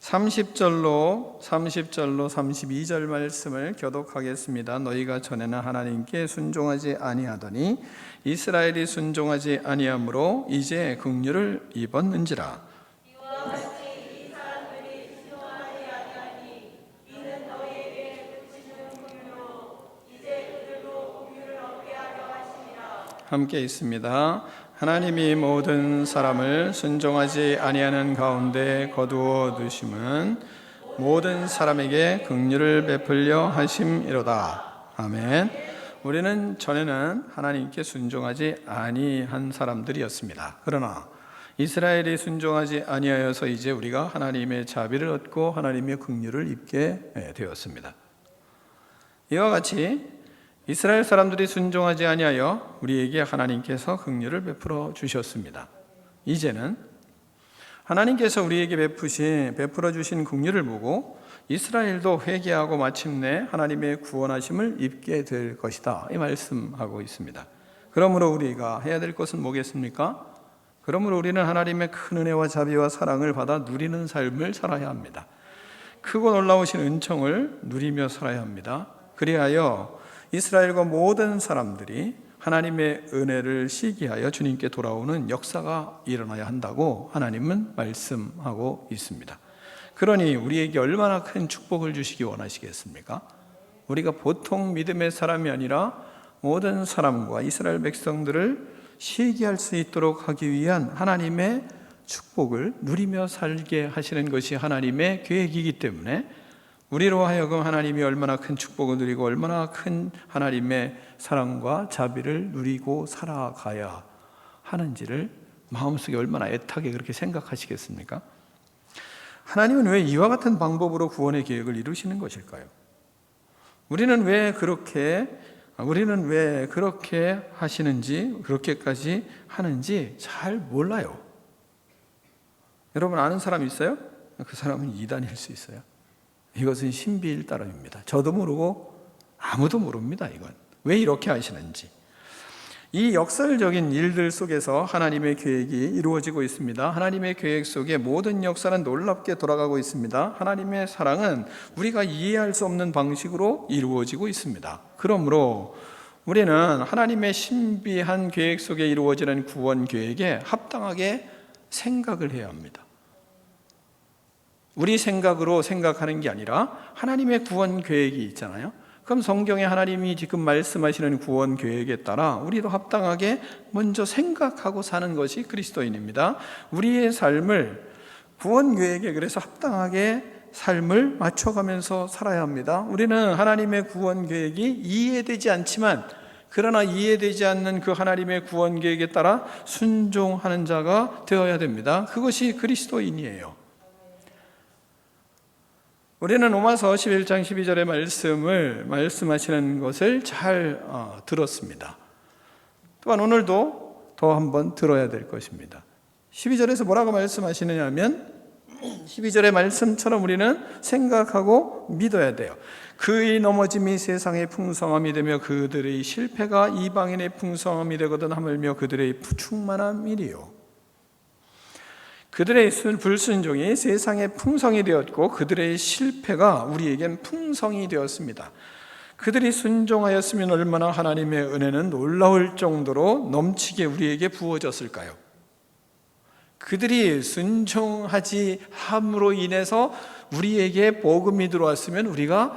30절로 32절 말씀을 교독하겠습니다. 너희가 전에는 하나님께 순종하지 아니하더니 이스라엘이 순종하지 아니하므로 이제 긍휼을 입었는지라. 이와 같이 이 사람들이 순종하지 아니하니 이는 너희에게 함께 있습니다. 하나님이 모든 사람을 순종하지 아니하는 가운데 거두어 두심은 모든 사람에게 긍휼을 베풀려 하심이로다. 아멘. 우리는 전에는 하나님께 순종하지 아니한 사람들이었습니다. 그러나 이스라엘이 순종하지 아니하여서 이제 우리가 하나님의 자비를 얻고 하나님의 긍휼을 입게 되었습니다. 이와 같이 이스라엘 사람들이 순종하지 아니하여 우리에게 하나님께서 긍휼을 베풀어 주셨습니다. 이제는 하나님께서 우리에게 베풀어 주신 긍휼을 보고 이스라엘도 회개하고 마침내 하나님의 구원하심을 입게 될 것이다, 이 말씀하고 있습니다. 그러므로 우리가 해야 될 것은 뭐겠습니까? 그러므로 우리는 하나님의 큰 은혜와 자비와 사랑을 받아 누리는 삶을 살아야 합니다. 크고 놀라우신 은총을 누리며 살아야 합니다. 그리하여 이스라엘과 모든 사람들이 하나님의 은혜를 시기하여 주님께 돌아오는 역사가 일어나야 한다고 하나님은 말씀하고 있습니다. 그러니 우리에게 얼마나 큰 축복을 주시기 원하시겠습니까? 우리가 보통 믿음의 사람이 아니라 모든 사람과 이스라엘 백성들을 시기할 수 있도록 하기 위한 하나님의 축복을 누리며 살게 하시는 것이 하나님의 계획이기 때문에 우리로 하여금 하나님이 얼마나 큰 축복을 누리고 얼마나 큰 하나님의 사랑과 자비를 누리고 살아가야 하는지를 마음속에 얼마나 애타게 그렇게 생각하시겠습니까? 하나님은 왜 이와 같은 방법으로 구원의 계획을 이루시는 것일까요? 우리는 왜 그렇게 하시는지, 그렇게까지 하는지 잘 몰라요. 여러분 아는 사람 있어요? 그 사람은 이단일 수 있어요. 이것은 신비일따름입니다. 저도 모르고 아무도 모릅니다. 이건 왜 이렇게 하시는지. 이 역설적인 일들 속에서 하나님의 계획이 이루어지고 있습니다. 하나님의 계획 속에 모든 역사는 놀랍게 돌아가고 있습니다. 하나님의 사랑은 우리가 이해할 수 없는 방식으로 이루어지고 있습니다. 그러므로 우리는 하나님의 신비한 계획 속에 이루어지는 구원 계획에 합당하게 생각을 해야 합니다. 우리 생각으로 생각하는 게 아니라 하나님의 구원 계획이 있잖아요. 그럼 성경에 하나님이 지금 말씀하시는 구원 계획에 따라 우리도 합당하게 먼저 생각하고 사는 것이 그리스도인입니다. 우리의 삶을 구원 계획에 그래서 합당하게 삶을 맞춰가면서 살아야 합니다. 우리는 하나님의 구원 계획이 이해되지 않지만 그러나 이해되지 않는 그 하나님의 구원 계획에 따라 순종하는 자가 되어야 됩니다. 그것이 그리스도인이에요. 우리는 로마서 11장 12절의 말씀하시는 것을 잘 들었습니다. 또한 오늘도 더 한번 들어야 될 것입니다. 12절에서 뭐라고 말씀하시느냐 하면 12절의 말씀처럼 우리는 생각하고 믿어야 돼요. 그의 넘어짐이 세상의 풍성함이 되며 그들의 실패가 이방인의 풍성함이 되거든 하물며 그들의 충만함이리요. 그들의 불순종이 세상의 풍성이 되었고 그들의 실패가 우리에겐 풍성이 되었습니다. 그들이 순종하였으면 얼마나 하나님의 은혜는 놀라울 정도로 넘치게 우리에게 부어졌을까요? 그들이 순종하지 함으로 인해서 우리에게 복음이 들어왔으면 우리가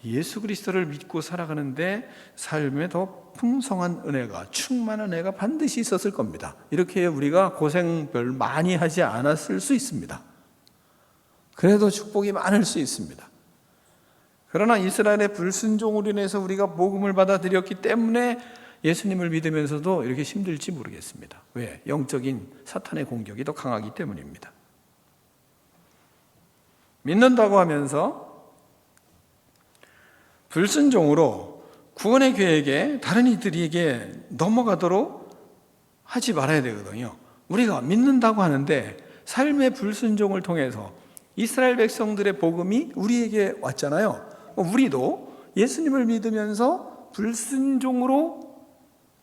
예수 그리스도를 믿고 살아가는데 삶에 더 풍성한 은혜가, 충만한 은혜가 반드시 있었을 겁니다. 이렇게 우리가 고생 별 많이 하지 않았을 수 있습니다. 그래도 축복이 많을 수 있습니다. 그러나 이스라엘의 불순종으로 인해서 우리가 복음을 받아들였기 때문에 예수님을 믿으면서도 이렇게 힘들지 모르겠습니다. 왜? 영적인 사탄의 공격이 더 강하기 때문입니다. 믿는다고 하면서 불순종으로 구원의 계획에 다른 이들에게 넘어가도록 하지 말아야 되거든요. 우리가 믿는다고 하는데 삶의 불순종을 통해서 이스라엘 백성들의 복음이 우리에게 왔잖아요. 우리도 예수님을 믿으면서 불순종으로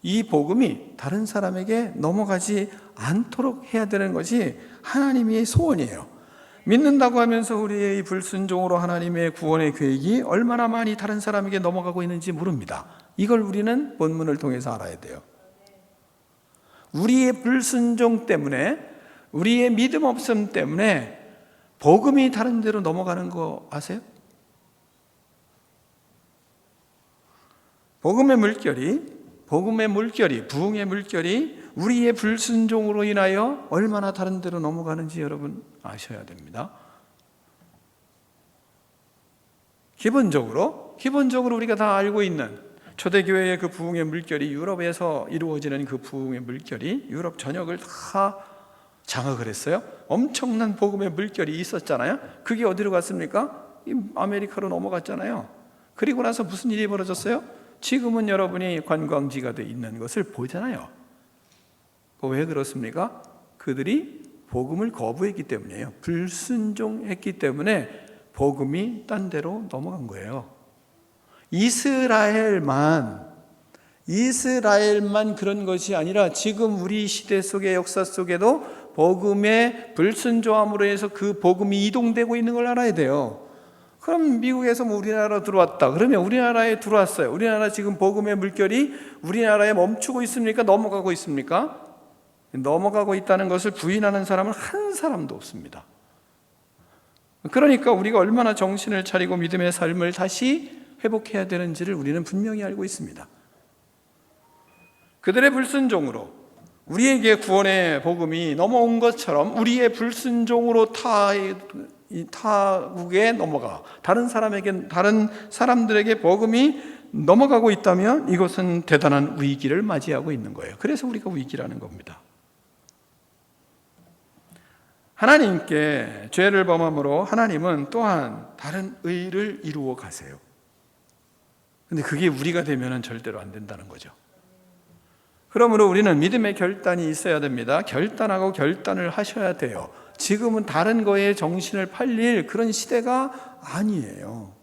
이 복음이 다른 사람에게 넘어가지 않도록 해야 되는 것이 하나님의 소원이에요. 믿는다고 하면서 우리의 불순종으로 하나님의 구원의 계획이 얼마나 많이 다른 사람에게 넘어가고 있는지 모릅니다. 이걸 우리는 본문을 통해서 알아야 돼요. 우리의 불순종 때문에, 우리의 믿음 없음 때문에 복음이 다른 데로 넘어가는 거 아세요? 복음의 물결이 복음의 물결이, 부흥의 물결이 우리의 불순종으로 인하여 얼마나 다른 데로 넘어가는지 여러분 아셔야 됩니다. 기본적으로 우리가 다 알고 있는 초대교회의 그 부흥의 물결이, 유럽에서 이루어지는 그 부흥의 물결이 유럽 전역을 다 장악을 했어요. 엄청난 복음의 물결이 있었잖아요. 그게 어디로 갔습니까? 아메리카로 넘어갔잖아요. 그리고 나서 무슨 일이 벌어졌어요? 지금은 여러분이 관광지가 돼 있는 것을 보잖아요. 왜 그렇습니까? 그들이 복음을 거부했기 때문이에요. 불순종했기 때문에 복음이 딴 데로 넘어간 거예요. 이스라엘만 그런 것이 아니라 지금 우리 시대 속의 역사 속에도 복음의 불순종함으로 해서 그 복음이 이동되고 있는 걸 알아야 돼요. 그럼 미국에서 우리나라로 들어왔다. 그러면 우리나라에 들어왔어요. 우리나라 지금 복음의 물결이 우리나라에 멈추고 있습니까? 넘어가고 있습니까? 넘어가고 있다는 것을 부인하는 사람은 한 사람도 없습니다. 그러니까 우리가 얼마나 정신을 차리고 믿음의 삶을 다시 회복해야 되는지를 우리는 분명히 알고 있습니다. 그들의 불순종으로 우리에게 구원의 복음이 넘어온 것처럼 우리의 불순종으로 타국에 넘어가 다른 사람들에게 복음이 넘어가고 있다면 이것은 대단한 위기를 맞이하고 있는 거예요. 그래서 우리가 위기라는 겁니다. 하나님께 죄를 범함으로 하나님은 또한 다른 의를 이루어 가세요. 근데 그게 우리가 되면은 절대로 안 된다는 거죠. 그러므로 우리는 믿음의 결단이 있어야 됩니다. 결단하고 결단을 하셔야 돼요. 지금은 다른 거에 정신을 팔릴 그런 시대가 아니에요.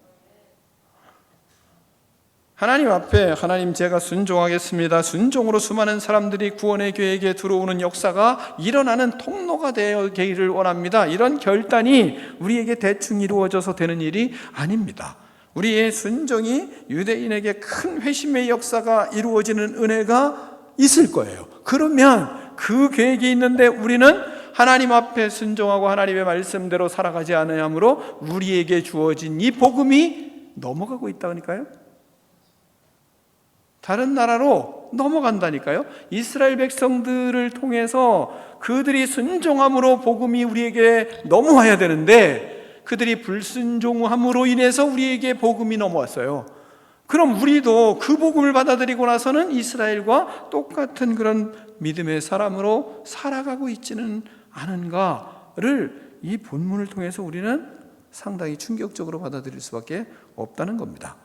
하나님 앞에 하나님 제가 순종하겠습니다. 순종으로 수많은 사람들이 구원의 계획에 들어오는 역사가 일어나는 통로가 되기를 원합니다. 이런 결단이 우리에게 대충 이루어져서 되는 일이 아닙니다. 우리의 순종이 유대인에게 큰 회심의 역사가 이루어지는 은혜가 있을 거예요. 그러면 그 계획이 있는데 우리는 하나님 앞에 순종하고 하나님의 말씀대로 살아가지 않으므로 우리에게 주어진 이 복음이 넘어가고 있다니까요. 다른 나라로 넘어간다니까요. 이스라엘 백성들을 통해서 그들이 순종함으로 복음이 우리에게 넘어와야 되는데 그들이 불순종함으로 인해서 우리에게 복음이 넘어왔어요. 그럼 우리도 그 복음을 받아들이고 나서는 이스라엘과 똑같은 그런 믿음의 사람으로 살아가고 있지는 않은가를 이 본문을 통해서 우리는 상당히 충격적으로 받아들일 수밖에 없다는 겁니다.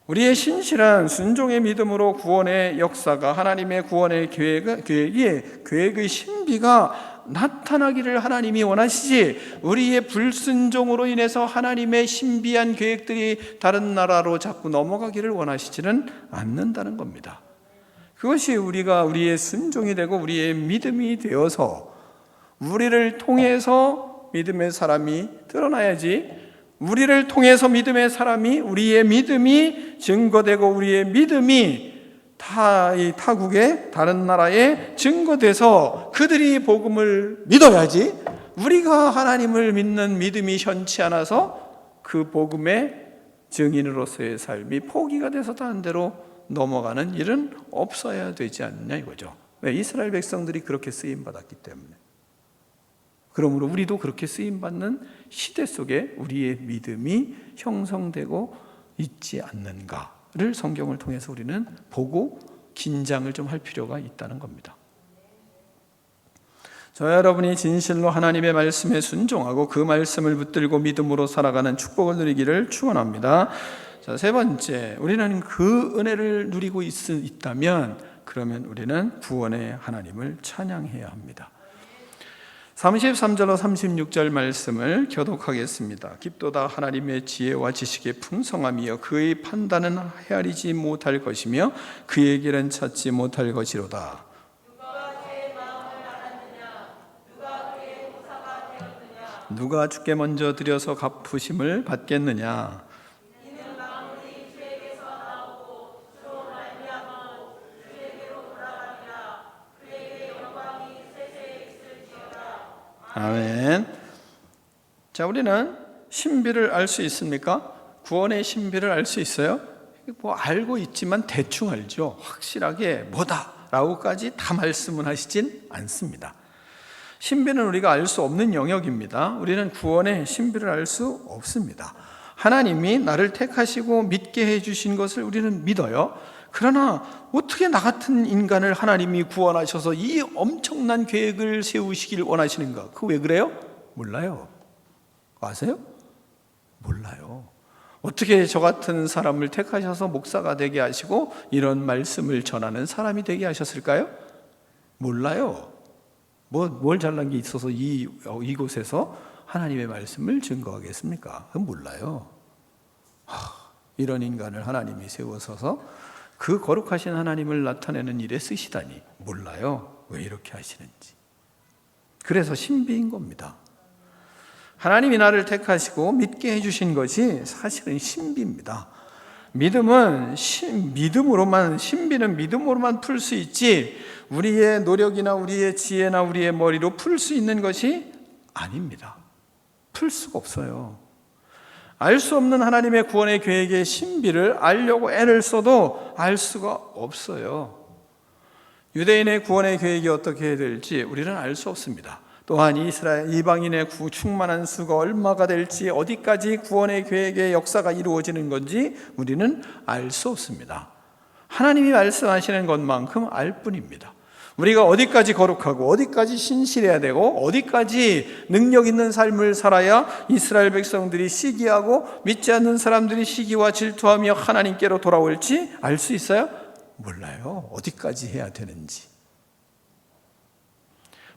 우리의 신실한 순종의 믿음으로 구원의 역사가 하나님의 구원의 계획의 신비가 나타나기를 하나님이 원하시지 우리의 불순종으로 인해서 하나님의 신비한 계획들이 다른 나라로 자꾸 넘어가기를 원하시지는 않는다는 겁니다. 그것이 우리의 순종이 되고 우리의 믿음이 되어서 우리를 통해서 믿음의 사람이 드러나야지 우리를 통해서 믿음의 사람이 우리의 믿음이 증거되고 우리의 믿음이 타국의 다른 나라에 증거돼서 그들이 복음을 믿어야지 우리가 하나님을 믿는 믿음이 현치 않아서 그 복음의 증인으로서의 삶이 포기가 돼서 다른 데로 넘어가는 일은 없어야 되지 않느냐 이거죠. 왜? 이스라엘 백성들이 그렇게 쓰임받았기 때문에. 그러므로 우리도 그렇게 쓰임받는 시대 속에 우리의 믿음이 형성되고 있지 않는가를 성경을 통해서 우리는 보고 긴장을 좀 할 필요가 있다는 겁니다. 저와 여러분이 진실로 하나님의 말씀에 순종하고 그 말씀을 붙들고 믿음으로 살아가는 축복을 누리기를 축원합니다. 자, 세 번째, 우리는 그 은혜를 누리고 있다면 그러면 우리는 구원의 하나님을 찬양해야 합니다. 33절로 36절 말씀을 교독하겠습니다. 깊도다 하나님의 지혜와 지식의 풍성함이여 그의 판단은 헤아리지 못할 것이며 그의 길은 찾지 못할 것이로다. 누가 그의 마음을 알았느냐? 누가 그의 모사가 되었느냐? 누가 주께 먼저 드려서 갚으심을 받겠느냐? 이는 만물이 주에게서 나오고 주로 말미암아 주에게로 돌아가니라. 그에게 영광이 세세에 있을지어다. 아멘. 자, 우리는 신비를 알 수 있습니까? 구원의 신비를 알 수 있어요? 뭐 알고 있지만 대충 알죠. 확실하게 뭐다라고까지 다 말씀은 하시진 않습니다. 신비는 우리가 알 수 없는 영역입니다. 우리는 구원의 신비를 알 수 없습니다. 하나님이 나를 택하시고 믿게 해주신 것을 우리는 믿어요. 그러나 어떻게 나 같은 인간을 하나님이 구원하셔서 이 엄청난 계획을 세우시길 원하시는가? 그거 왜 그래요? 몰라요. 아세요? 몰라요. 어떻게 저 같은 사람을 택하셔서 목사가 되게 하시고 이런 말씀을 전하는 사람이 되게 하셨을까요? 몰라요. 뭘 잘난 게 있어서 이곳에서 하나님의 말씀을 증거하겠습니까? 그건 몰라요. 이런 인간을 하나님이 세워서서 그 거룩하신 하나님을 나타내는 일에 쓰시다니 몰라요. 왜 이렇게 하시는지. 그래서 신비인 겁니다. 하나님이 나를 택하시고 믿게 해주신 것이 사실은 신비입니다. 믿음은 신비는 믿음으로만 풀 수 있지 우리의 노력이나 우리의 지혜나 우리의 머리로 풀 수 있는 것이 아닙니다. 풀 수가 없어요. 알 수 없는 하나님의 구원의 계획의 신비를 알려고 애를 써도 알 수가 없어요. 유대인의 구원의 계획이 어떻게 될지 우리는 알 수 없습니다. 또한 이스라엘 이방인의 충만한 수가 얼마가 될지 어디까지 구원의 계획의 역사가 이루어지는 건지 우리는 알 수 없습니다. 하나님이 말씀하시는 것만큼 알 뿐입니다. 우리가 어디까지 거룩하고 어디까지 신실해야 되고 어디까지 능력 있는 삶을 살아야 이스라엘 백성들이 시기하고 믿지 않는 사람들이 시기와 질투하며 하나님께로 돌아올지 알 수 있어요? 몰라요. 어디까지 해야 되는지.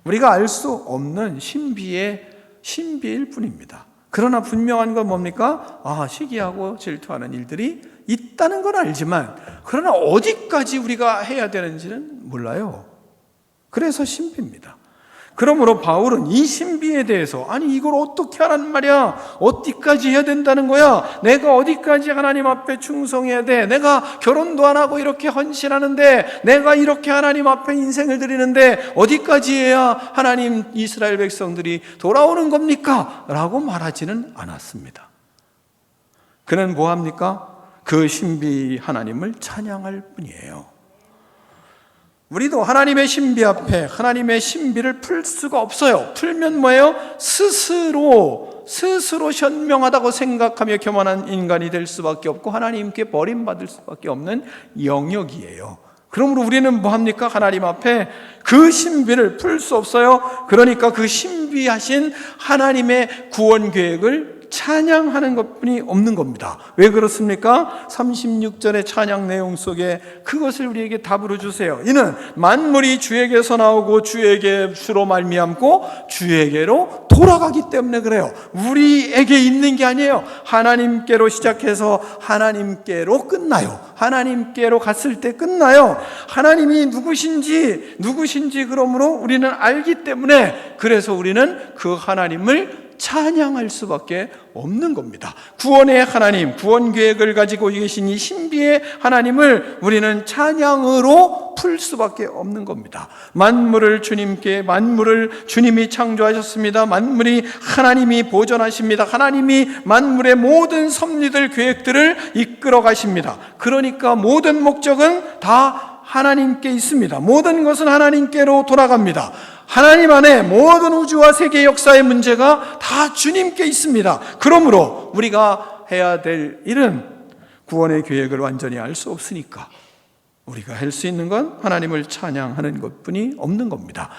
우리가 알 수 없는 신비일 뿐입니다. 그러나 분명한 건 뭡니까? 시기하고 질투하는 일들이 있다는 건 알지만 그러나 어디까지 우리가 해야 되는지는 몰라요. 그래서 신비입니다. 그러므로 바울은 이 신비에 대해서 이걸 어떻게 하란 말이야? 어디까지 해야 된다는 거야? 내가 어디까지 하나님 앞에 충성해야 돼? 내가 결혼도 안 하고 이렇게 헌신하는데 내가 이렇게 하나님 앞에 인생을 드리는데 어디까지 해야 하나님 이스라엘 백성들이 돌아오는 겁니까? 라고 말하지는 않았습니다. 그는 뭐합니까? 그 신비 하나님을 찬양할 뿐이에요. 우리도 하나님의 신비 앞에 하나님의 신비를 풀 수가 없어요. 풀면 뭐예요? 스스로 현명하다고 생각하며 교만한 인간이 될 수밖에 없고 하나님께 버림받을 수밖에 없는 영역이에요. 그러므로 우리는 뭐합니까? 하나님 앞에 그 신비를 풀 수 없어요. 그러니까 그 신비하신 하나님의 구원 계획을 찬양하는 것뿐이 없는 겁니다. 왜 그렇습니까? 36절의 찬양 내용 속에 그것을 우리에게 답으로 주세요. 이는 만물이 주에게서 나오고 주에게 주로 말미암고 주에게로 돌아가기 때문에 그래요. 우리에게 있는 게 아니에요. 하나님께로 시작해서 하나님께로 끝나요. 하나님께로 갔을 때 끝나요. 하나님이 누구신지 그러므로 우리는 알기 때문에 그래서 우리는 그 하나님을 찬양할 수밖에 없는 겁니다. 구원의 하나님, 구원 계획을 가지고 계신 이 신비의 하나님을 우리는 찬양으로 풀 수밖에 없는 겁니다. 만물을 주님이 창조하셨습니다. 만물이 하나님이 보존하십니다. 하나님이 만물의 모든 섭리들, 계획들을 이끌어 가십니다. 그러니까 모든 목적은 다 하나님께 있습니다. 모든 것은 하나님께로 돌아갑니다. 하나님 안에 모든 우주와 세계 역사의 문제가 다 주님께 있습니다. 그러므로 우리가 해야 될 일은 구원의 계획을 완전히 알 수 없으니까 우리가 할 수 있는 건 하나님을 찬양하는 것뿐이 없는 겁니다.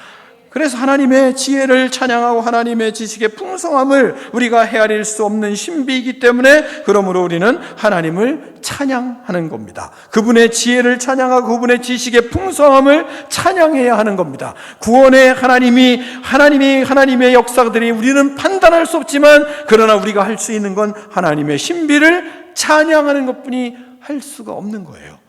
그래서 하나님의 지혜를 찬양하고 하나님의 지식의 풍성함을 우리가 헤아릴 수 없는 신비이기 때문에 그러므로 우리는 하나님을 찬양하는 겁니다. 그분의 지혜를 찬양하고 그분의 지식의 풍성함을 찬양해야 하는 겁니다. 구원의 하나님의 역사들이 우리는 판단할 수 없지만 그러나 우리가 할 수 있는 건 하나님의 신비를 찬양하는 것뿐이 할 수가 없는 거예요.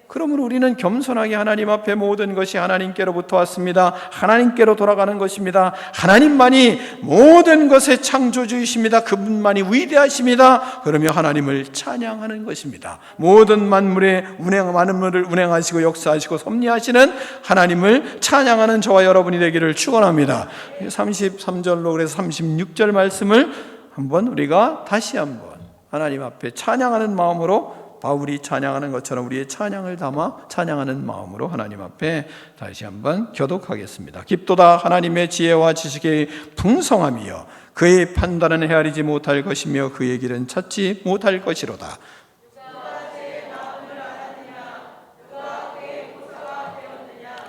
그러므로 우리는 겸손하게 하나님 앞에 모든 것이 하나님께로부터 왔습니다. 하나님께로 돌아가는 것입니다. 하나님만이 모든 것의 창조주이십니다. 그분만이 위대하십니다. 그러며 하나님을 찬양하는 것입니다. 모든 만물을 운행하시고 역사하시고 섭리하시는 하나님을 찬양하는 저와 여러분이 되기를 축원합니다. 33절로 그래서 36절 말씀을 우리가 다시 한번 하나님 앞에 찬양하는 마음으로 바울이 찬양하는 것처럼 우리의 찬양을 담아 찬양하는 마음으로 하나님 앞에 다시 한번 교독하겠습니다. 깊도다 하나님의 지혜와 지식의 풍성함이여 그의 판단은 헤아리지 못할 것이며 그의 길은 찾지 못할 것이로다.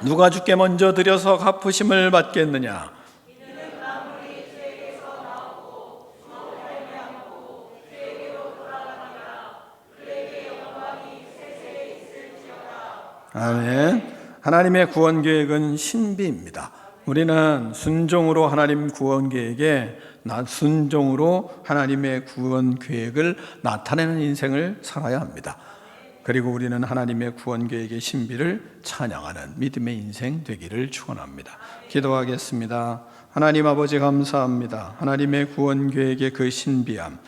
누가 주께 먼저 드려서 갚으심을 받겠느냐? 아멘. 하나님의 구원 계획은 신비입니다. 우리는 순종으로 하나님 구원 계획에 순종으로 하나님의 구원 계획을 나타내는 인생을 살아야 합니다. 그리고 우리는 하나님의 구원 계획의 신비를 찬양하는 믿음의 인생 되기를 축원합니다. 기도하겠습니다. 하나님 아버지 감사합니다. 하나님의 구원 계획의 그 신비함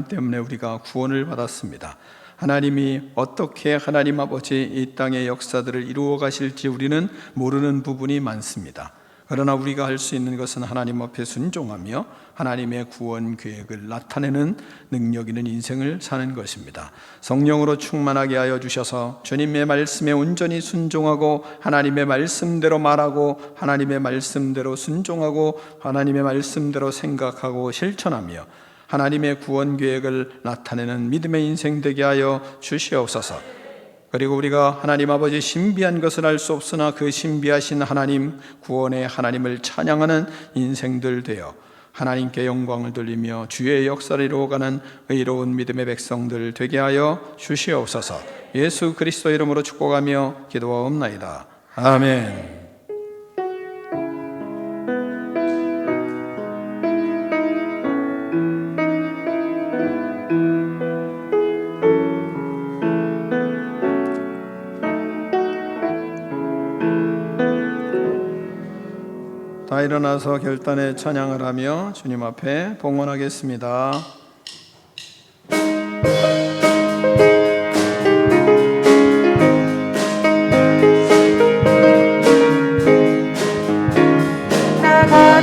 때문에 우리가 구원을 받았습니다. 하나님이 어떻게 하나님 아버지 이 땅의 역사들을 이루어 가실지 우리는 모르는 부분이 많습니다. 그러나 우리가 할 수 있는 것은 하나님 앞에 순종하며 하나님의 구원 계획을 나타내는 능력 있는 인생을 사는 것입니다. 성령으로 충만하게 하여 주셔서 주님의 말씀에 온전히 순종하고 하나님의 말씀대로 말하고 하나님의 말씀대로 순종하고 하나님의 말씀대로 생각하고 실천하며 하나님의 구원 계획을 나타내는 믿음의 인생 되게 하여 주시옵소서. 그리고 우리가 하나님 아버지 신비한 것을 알 수 없으나 그 신비하신 하나님, 구원의 하나님을 찬양하는 인생들 되어 하나님께 영광을 돌리며 주의 역사를 이루어가는 의로운 믿음의 백성들 되게 하여 주시옵소서. 예수 그리스도 이름으로 축복하며 기도하옵나이다. 아멘. 다 일어나서 결단의 찬양을 하며 주님 앞에 봉헌하겠습니다.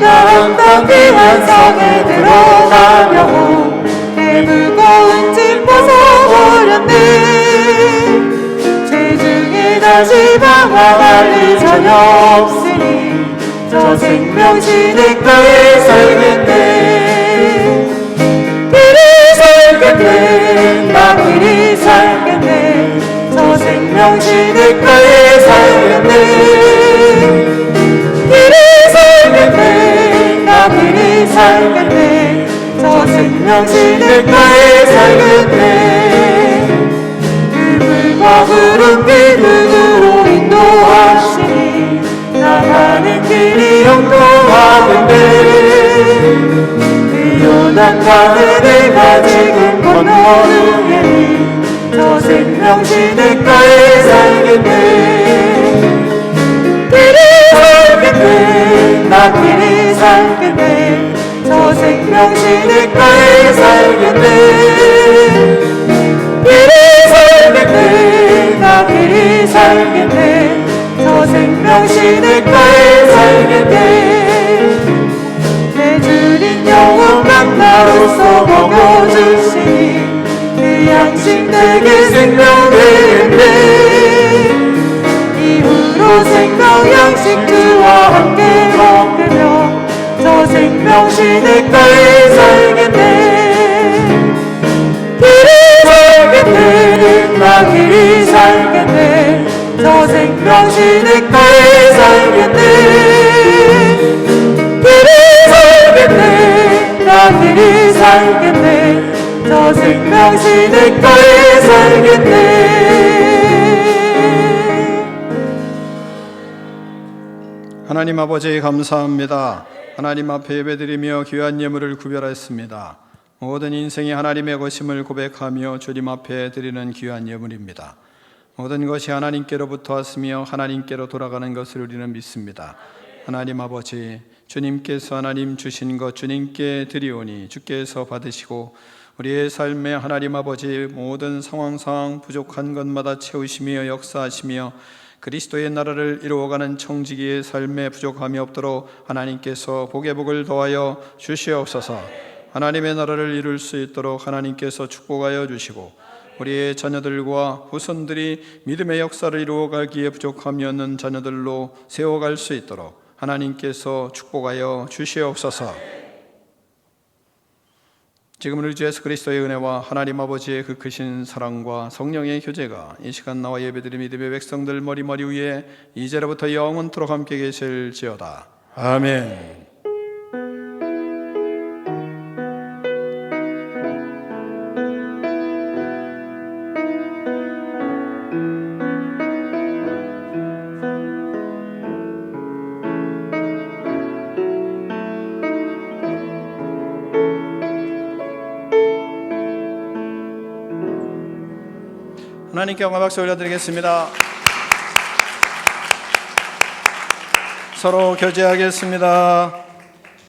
나가던 귀한 성에 들어가려고 내 무거운 짐 벗어버렸네. 체중이 다시 방황할 일 전혀 없으니 저 생명 시내가에 살겠네. 길이 살겠네. 나 길이 살겠네. 저 생명 시내가에 살겠네. 길이 살겠네. 나 길이 살겠네. 저 생명 시내가에 살겠네. 그물과 구름 비누로 인도하시니 나가는 길이 영통하겠네. 위험한 강을 내가 지금 건너는 저 생명 시내가에 살겠네. 길이 살겠네. 나 길이 살겠네. 저 생명 시내가에 살겠네. 길이 살겠네. 나 길이 살겠네. 저 생명 시내가에 살겠네. 내 주린 영원한 나로서 먹여주시니 그 양식 내게 생명 되겠네. 이후로 생명 양식 주와 함께 먹으며 저 생명 시내가에 살겠네. 길이 살겠네. 나 길이 살겠네. 저 생명 시내가에 살겠네. 길이 살겠네. 나 길이 살겠네. 저 생명 시내가에 살겠네. 하나님 아버지 감사합니다. 하나님 앞에 예배드리며 귀한 예물을 구별했습니다. 모든 인생이 하나님의 것임을 고백하며 주님 앞에 드리는 귀한 예물입니다. 모든 것이 하나님께로부터 왔으며 하나님께로 돌아가는 것을 우리는 믿습니다. 하나님 아버지, 주님께서 하나님 주신 것 주님께 드리오니 주께서 받으시고 우리의 삶에 하나님 아버지 모든 상황 부족한 것마다 채우시며 역사하시며 그리스도의 나라를 이루어가는 청지기의 삶에 부족함이 없도록 하나님께서 복의 복을 더하여 주시옵소서. 하나님의 나라를 이룰 수 있도록 하나님께서 축복하여 주시고 우리의 자녀들과 후손들이 믿음의 역사를 이루어가기에 부족함이 없는 자녀들로 세워갈 수 있도록 하나님께서 축복하여 주시옵소서. 지금은 우리 주 예수 그리스도의 은혜와 하나님 아버지의 그 크신 사랑과 성령의 교제가 이 시간 나와 예배드린 믿음의 백성들 머리 위에 이제로부터 영원토록 함께 계실지어다. 아멘. 하나님께 영광 박수 올려드리겠습니다. 서로 교제하겠습니다.